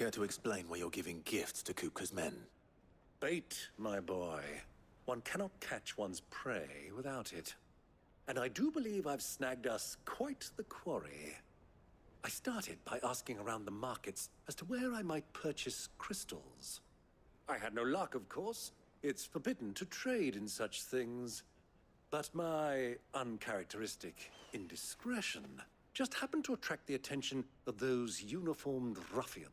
Care to explain why you're giving gifts to Kupka's men? Bait, my boy. One cannot catch one's prey without it. And I do believe I've snagged us quite the quarry. I started by asking around the markets as to where I might purchase crystals. I had no luck, of course. It's forbidden to trade in such things. But my uncharacteristic indiscretion just happened to attract the attention of those uniformed ruffians.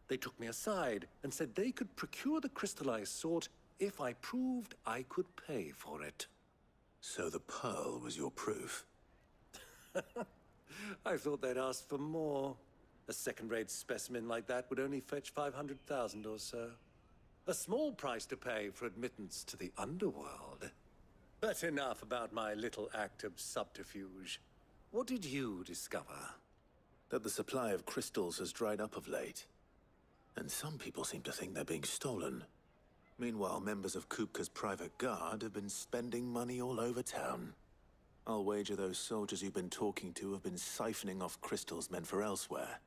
They took me aside and said they could procure the crystal I sought if I proved I could pay for it. So the pearl was your proof? I thought they'd ask for more. A second-rate specimen like that would only fetch 500,000 or so. A small price to pay for admittance to the underworld. But enough about my little act of subterfuge. What did you discover? That the supply of crystals has dried up of late. And some people seem to think they're being stolen. Meanwhile, members of Kupka's private guard have been spending money all over town. I'll wager those soldiers you've been talking to have been siphoning off crystals meant for elsewhere,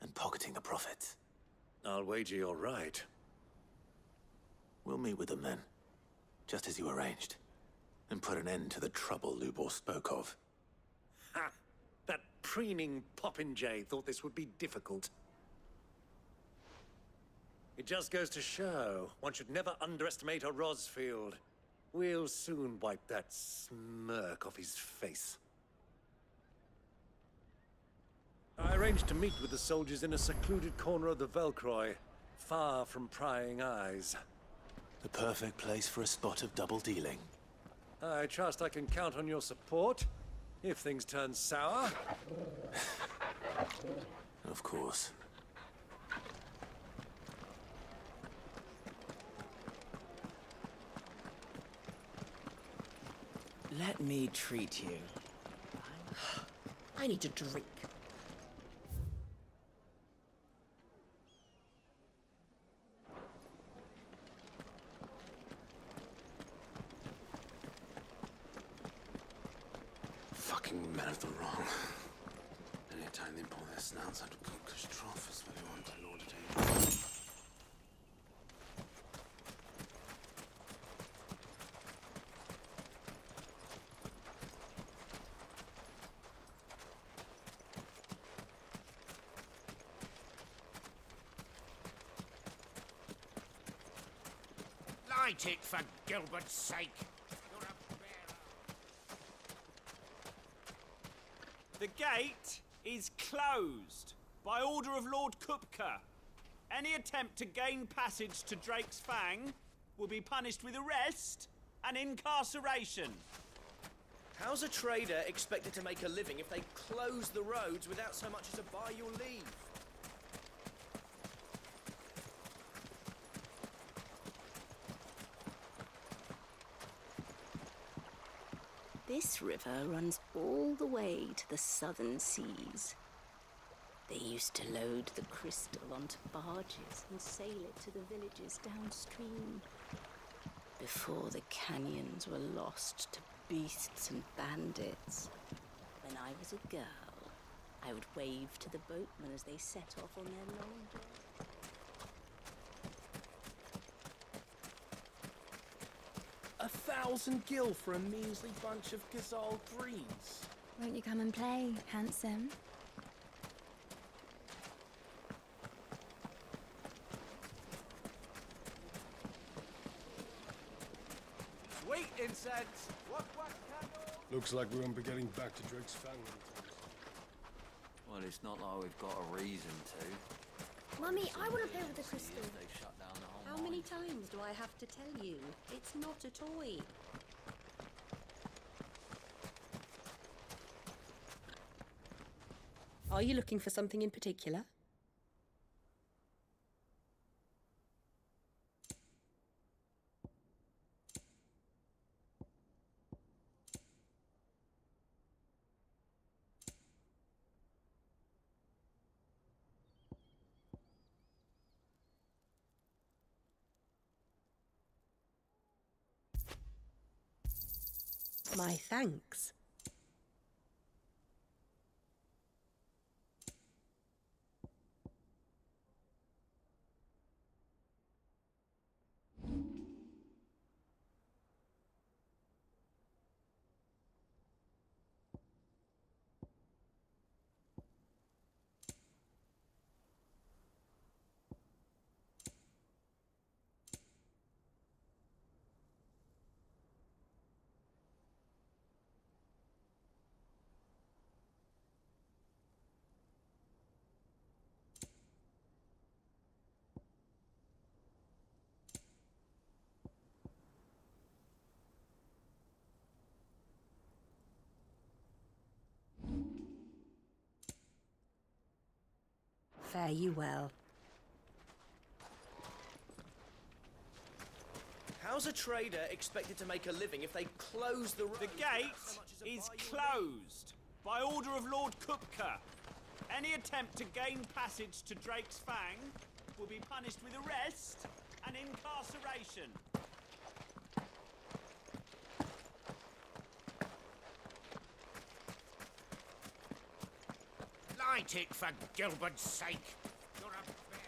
and pocketing the profits. I'll wager you're right. We'll meet with them then, just as you arranged, and put an end to the trouble Lubor spoke of. Ha! That preening popinjay thought this would be difficult. It just goes to show, one should never underestimate a Rosfield. We'll soon wipe that smirk off his face. I arranged to meet with the soldiers in a secluded corner of the Velcroy, far from prying eyes. The perfect place for a spot of double dealing. I trust I can count on your support, if things turn sour. Of course. Let me treat you. I need a drink. Fucking men of the wrong. Anytime they pull their snouts out of Kupka's trough is when they want to lord it over. Light it, for Gilbert's sake! You're a bearer. The gate is closed by order of Lord Kupka. Any attempt to gain passage to Drake's Fang will be punished with arrest and incarceration. How's a trader expected to make a living if they close the roads without so much as a buy your leave? This river runs all the way to the southern seas. They used to load the crystal onto barges and sail it to the villages downstream. Before the canyons were lost to beasts and bandits. When I was a girl, I would wave to the boatmen as they set off on their long journey. 1,000 gil for a measly bunch of Gazal greens. Won't you come and play, handsome? Sweet incense! What candle? Looks like we won't be getting back to Drake's Fang anytime soon. Well, it's not like we've got a reason to. Mummy, I want to play with the crystal. They shut down the whole How mine. many times do I have to tell you? It's not a toy. Are you looking for something in particular? My thanks. Fare you well. How's a trader expected to make a living if they close the road? The gate is closed by order of Lord Kupka. Any attempt to gain passage to Drake's Fang will be punished with arrest and incarceration. Light it, for Gilbert's sake. You're a bear.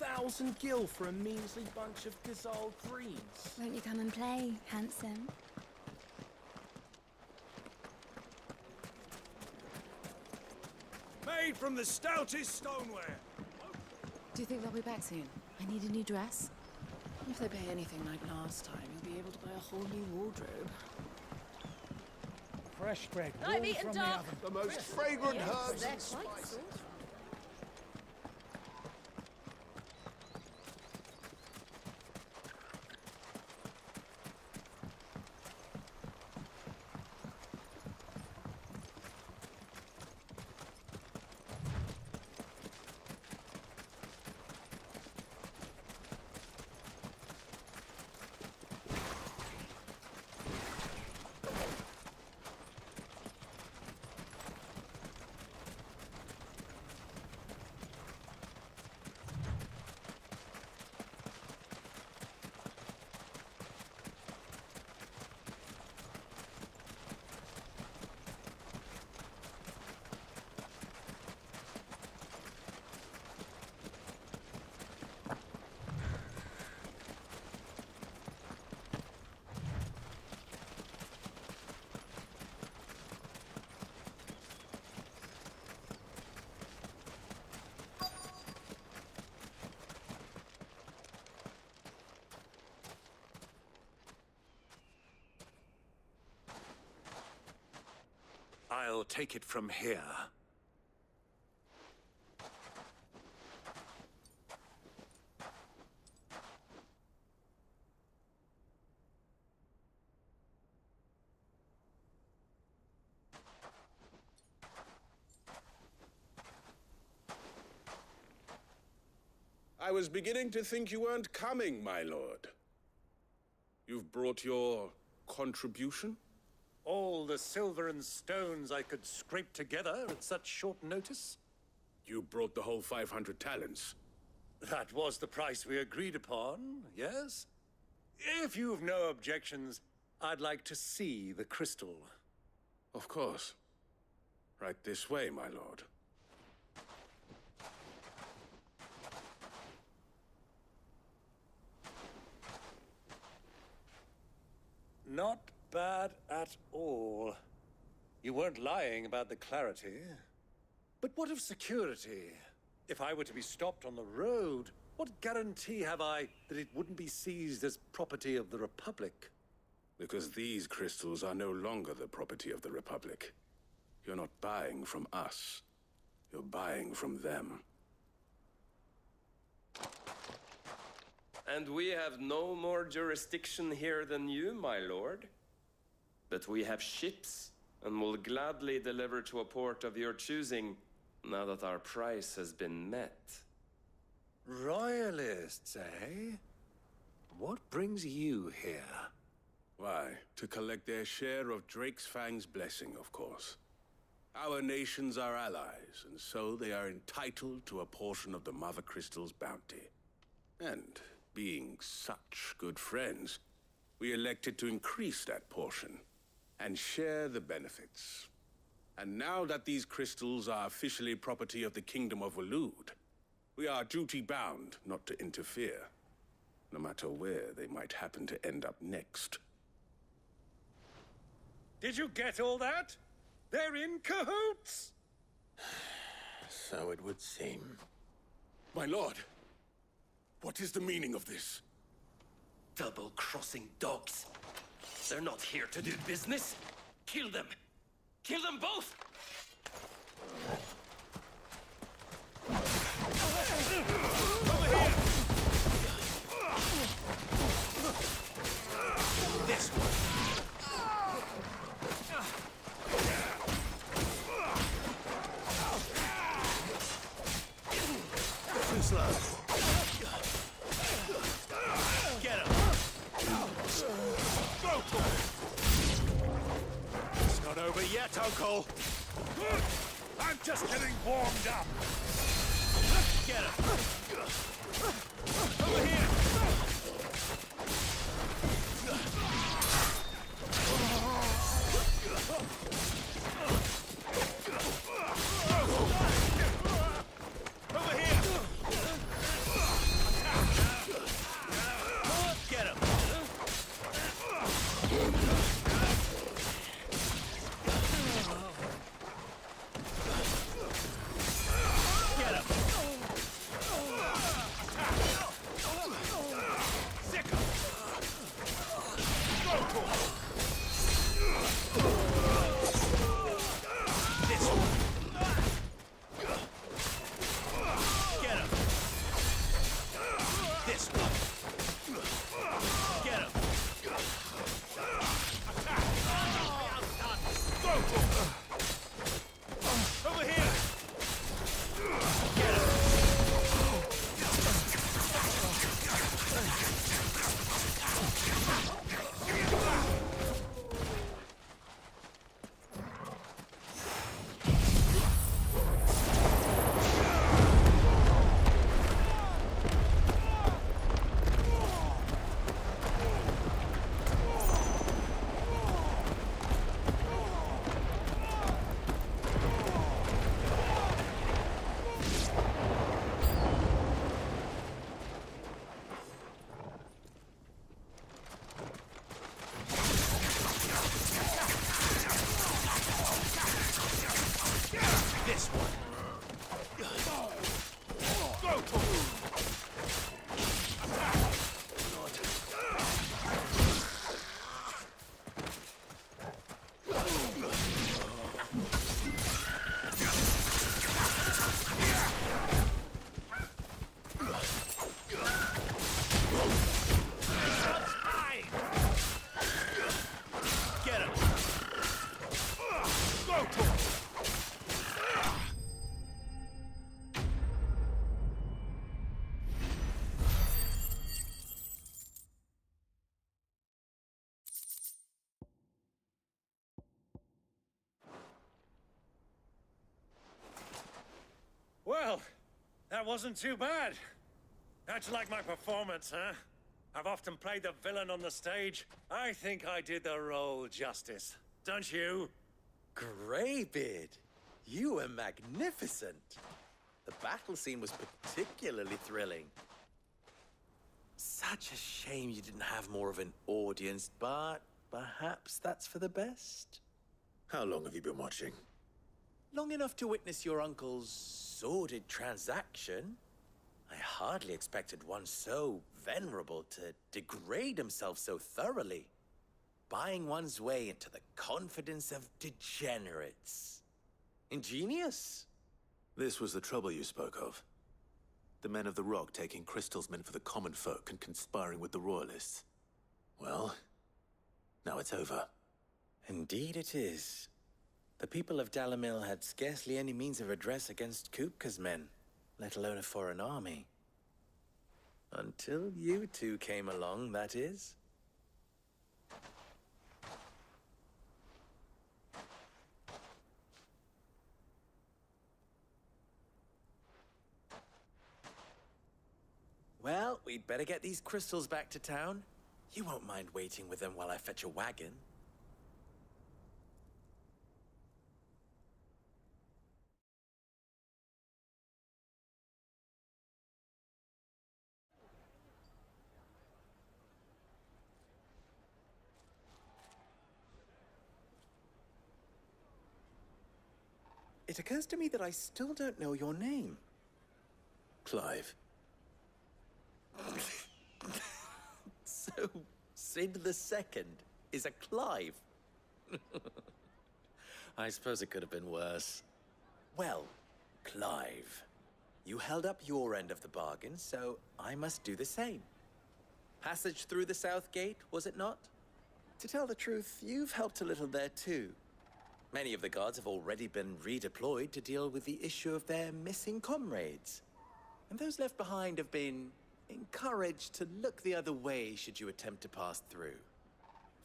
$1,000 gil for a measly bunch of dissolved greens. Won't you come and play, handsome? Made from the stoutest stoneware. Do you think they'll be back soon? I need a new dress. If they pay anything like last time, you'll be able to buy a whole new wardrobe. Fresh bread, I've warm eaten from the duck. oven. The most fragrant herbs They're and quite spices. I'll take it from here. I was beginning to think you weren't coming, my lord. You've brought your contribution? All the silver and stones I could scrape together at such short notice? You brought the whole 500 talents. That was the price we agreed upon, yes? If you've no objections, I'd like to see the crystal. Of course. Right this way, my lord. Not bad at all. You weren't lying about the clarity. But what of security? If I were to be stopped on the road, what guarantee have I that it wouldn't be seized as property of the Republic? Because these crystals are no longer the property of the Republic. You're not buying from us. You're buying from them. And we have no more jurisdiction here than you, my lord. But we have ships, and will gladly deliver to a port of your choosing, now that our price has been met. Royalists, eh? What brings you here? Why, to collect their share of Drake's Fang's blessing, of course. Our nations are allies, and so they are entitled to a portion of the Mother Crystal's bounty. And, being such good friends, we elected to increase that portion and share the benefits. And now that these crystals are officially property of the Kingdom of Waloed, we are duty-bound not to interfere, no matter where they might happen to end up next. Did you get all that? They're in cahoots! So it would seem. My lord, what is the meaning of this? Double-crossing dogs. They're not here to do business. Kill them. Kill them both! Over here! This one. Too slow. Get him! Go for it! It's not over yet, Uncle. I'm just getting warmed up. Get him! Over here! Over here! Get him! Get him! Sick him! Go for it! This one! Get him! This one! Get him! Attack! Go for it! Over here! Get him! This one. Go for it. Attack. Get him. Go for it. Well, that wasn't too bad. How'd you like my performance, huh? I've often played the villain on the stage. I think I did the role justice. Don't you? Greybeard, you were magnificent. The battle scene was particularly thrilling. Such a shame you didn't have more of an audience, but perhaps that's for the best. How long have you been watching? Long enough to witness your uncle's sordid transaction. I hardly expected one so venerable to degrade himself so thoroughly. Buying one's way into the confidence of degenerates. Ingenious. This was the trouble you spoke of. The men of the Rock taking crystals meant for the common folk and conspiring with the Royalists. Well, now it's over. Indeed it is. The people of Dalamil had scarcely any means of redress against Kupka's men, let alone a foreign army. Until you two came along, that is. Well, we'd better get these crystals back to town. You won't mind waiting with them while I fetch a wagon. It occurs to me that I still don't know your name. Clive. So So, Sid the Second is a Clive? I suppose it could have been worse. Well, Clive, you held up your end of the bargain, so I must do the same. Passage through the South Gate, was it not? To tell the truth, you've helped a little there too. Many of the guards have already been redeployed to deal with the issue of their missing comrades. And those left behind have been encouraged to look the other way should you attempt to pass through.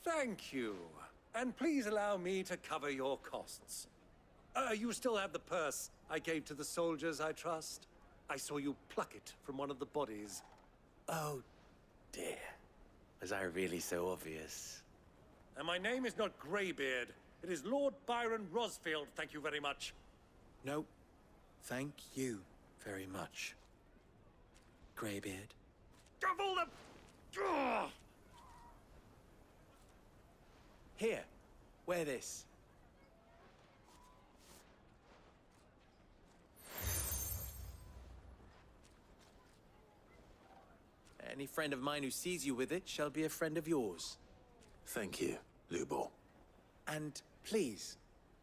Thank you. And please allow me to cover your costs. You still have the purse I gave to the soldiers, I trust? I saw you pluck it from one of the bodies. Oh, dear. Was I really so obvious? And my name is not Greybeard. It is Lord Byron Rosfield, thank you very much. No, thank you very much, Greybeard. Of all the... Ugh! Here, wear this. Any friend of mine who sees you with it shall be a friend of yours. Thank you, Lubor. And please,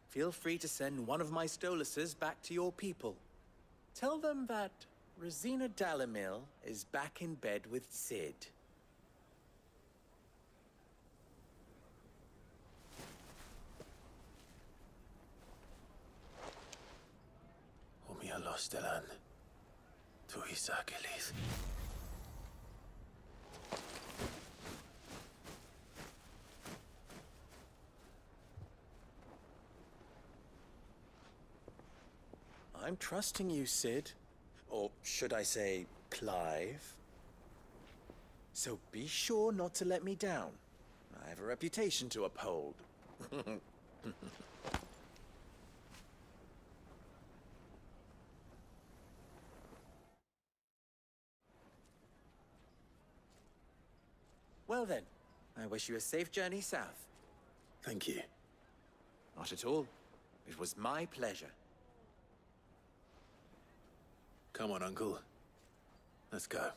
feel free to send one of my Stoluses back to your people. Tell them that Rosina Dalamil is back in bed with Sid. Omia Lostelan. Tuisa Kelith. I'm trusting you, Sid. Or should I say, Clive? So be sure not to let me down. I have a reputation to uphold. Well then, I wish you a safe journey south. Thank you. Not at all. It was my pleasure. Come on, Uncle. Let's go.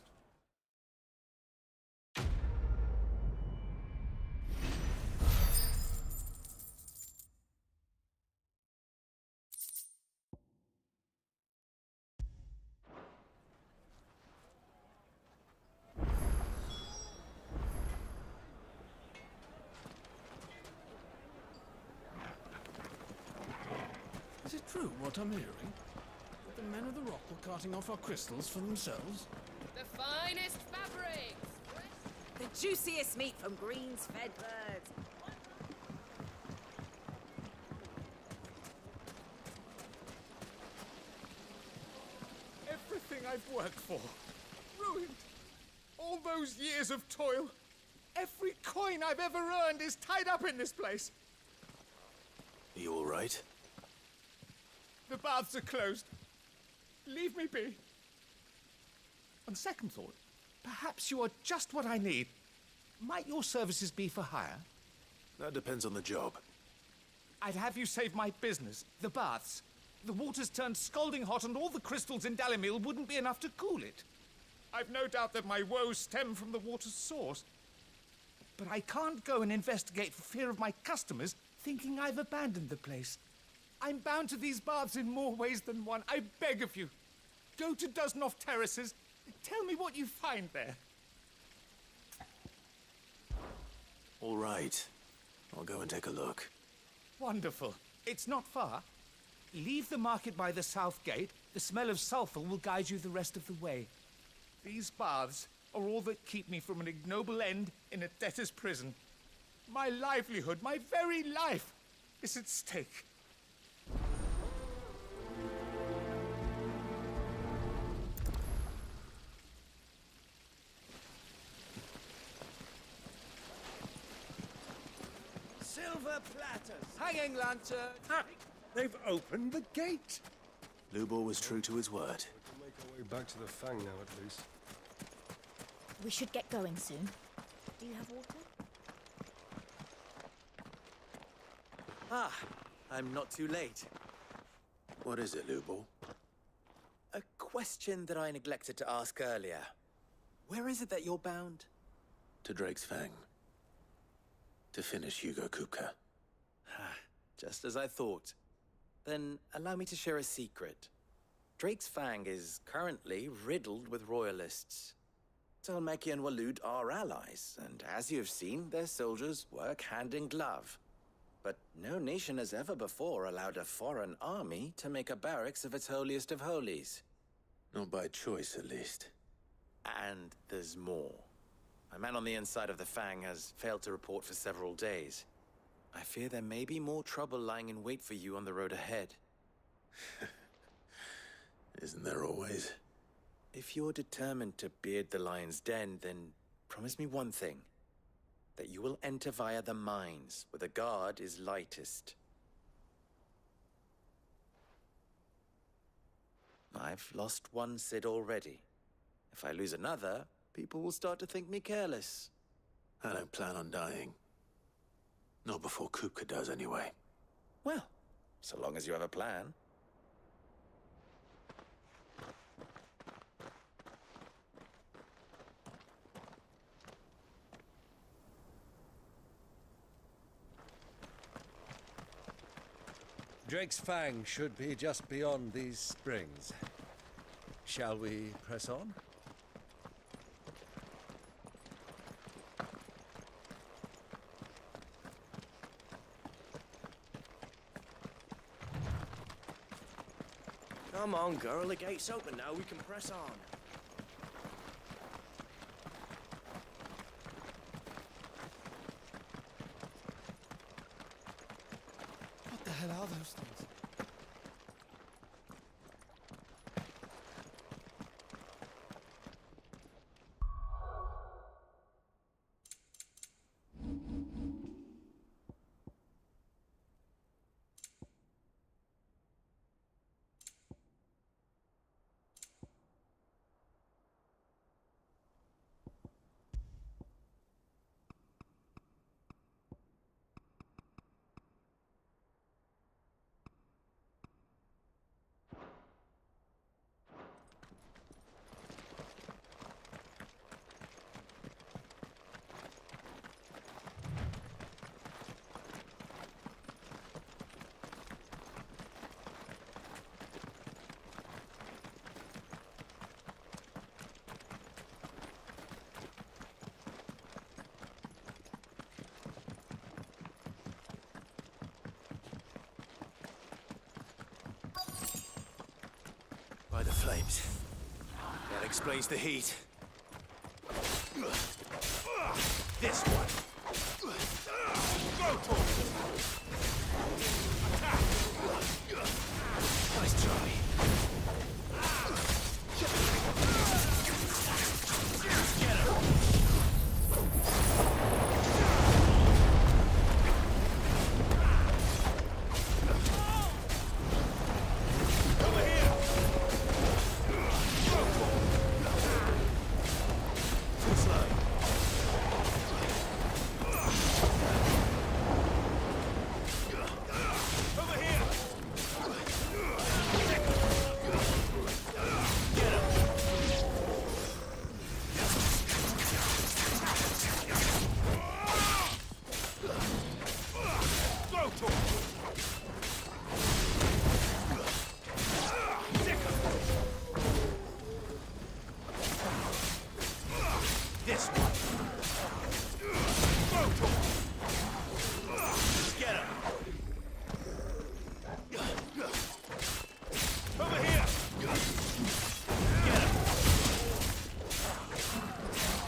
Is it true what I'm hearing? That the men of the rock were carting off our crystals for themselves? The finest fabrics! The juiciest meat from greens-fed birds. Everything I've worked for, ruined. All those years of toil. Every coin I've ever earned is tied up in this place. Are you all right? The baths are closed. Leave me be. On second thought, perhaps you are just what I need. Might your services be for hire? That depends on the job. I'd have you save my business, the baths. The water's turned scalding hot and all the crystals in Dalimil wouldn't be enough to cool it. I've no doubt that my woes stem from the water's source. But I can't go and investigate for fear of my customers thinking I've abandoned the place. I'm bound to these baths in more ways than one. I beg of you. Go to Dusnoff Terraces. Tell me what you find there. All right. I'll go and take a look. Wonderful. It's not far. Leave the market by the south gate. The smell of sulfur will guide you the rest of the way. These baths are all that keep me from an ignoble end in a debtor's prison. My livelihood, my very life, is at stake. Silver platters, hanging lantern. Ah, they've opened the gate. Lubor was true to his word. We can make our way back to the Fang now, at least. We should get going soon. Do you have water? Ah, I'm not too late. What is it, Lubor? A question that I neglected to ask earlier. Where is it that you're bound? to Drake's Fang. To finish Hugo Kupka. Just as I thought. Then allow me to share a secret. Drake's Fang is currently riddled with royalists. Talmeki and Waloed are allies, and as you've seen, their soldiers work hand in glove. But no nation has ever before allowed a foreign army to make a barracks of its holiest of holies. Not by choice, at least. And there's more. A man on the inside of the Fang has failed to report for several days. I fear there may be more trouble lying in wait for you on the road ahead. Isn't there always? If you're determined to beard the lion's den, then promise me one thing. That you will enter via the mines, where the guard is lightest. I've lost one Cid already. If I lose another, people will start to think me careless. I don't plan on dying. Not before Kupka does, anyway. Well, so long as you have a plan. Drake's Fang should be just beyond these springs. Shall we press on? Come on, girl, the gate's open now, we can press on. What the hell are those things? By the flames. That explains the heat. This one. Go for it. Attack. Nice try. Get him. This one. Get him. Over here. Get him.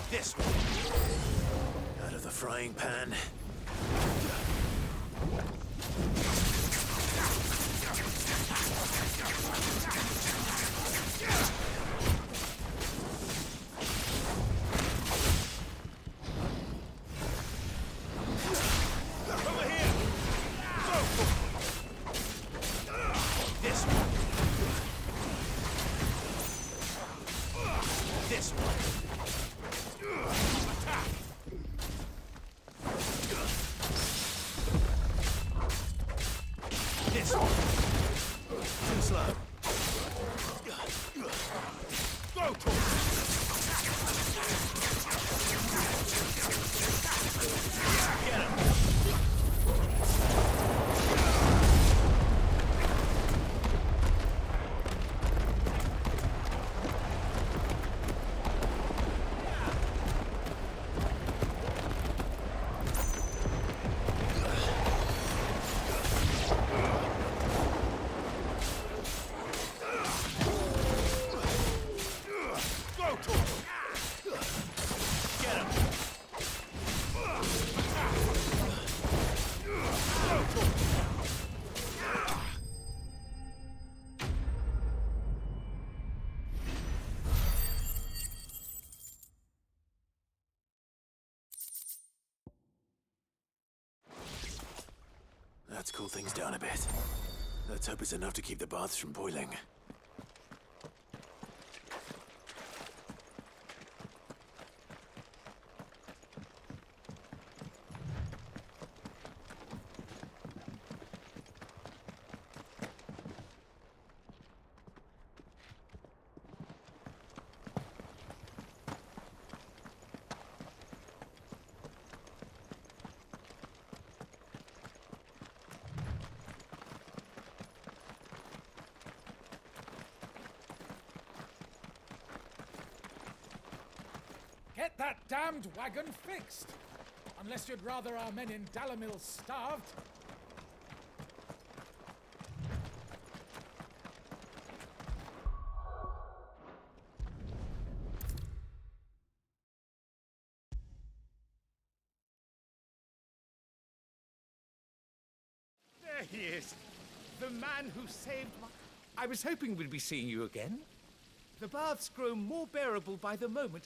This one. Out of the frying pan. This one. Attack. This one. Too slow. Go for it. Let's cool things down a bit. Let's hope it's enough to keep the baths from boiling. Get that damned wagon fixed! Unless you'd rather our men in Dalamil starved. There he is. The man who saved my... I was hoping we'd be seeing you again. The baths grow more bearable by the moment.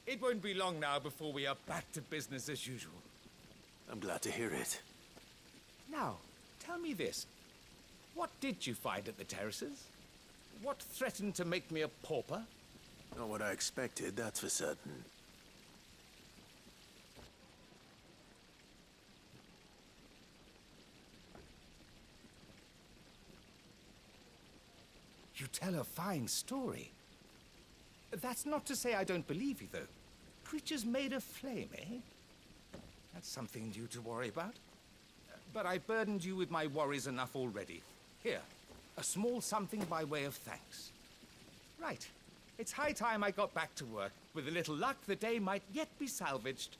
It won't be long now before we are back to business as usual. I'm glad to hear it. Now, tell me this. What did you find at the terraces? What threatened to make me a pauper? Not what I expected, that's for certain. You tell a fine story. That's not to say I don't believe you, though. Creatures made of flame, eh? That's something new to worry about. But I burdened you with my worries enough already. Here, a small something by way of thanks. Right. It's high time I got back to work. With a little luck, the day might yet be salvaged.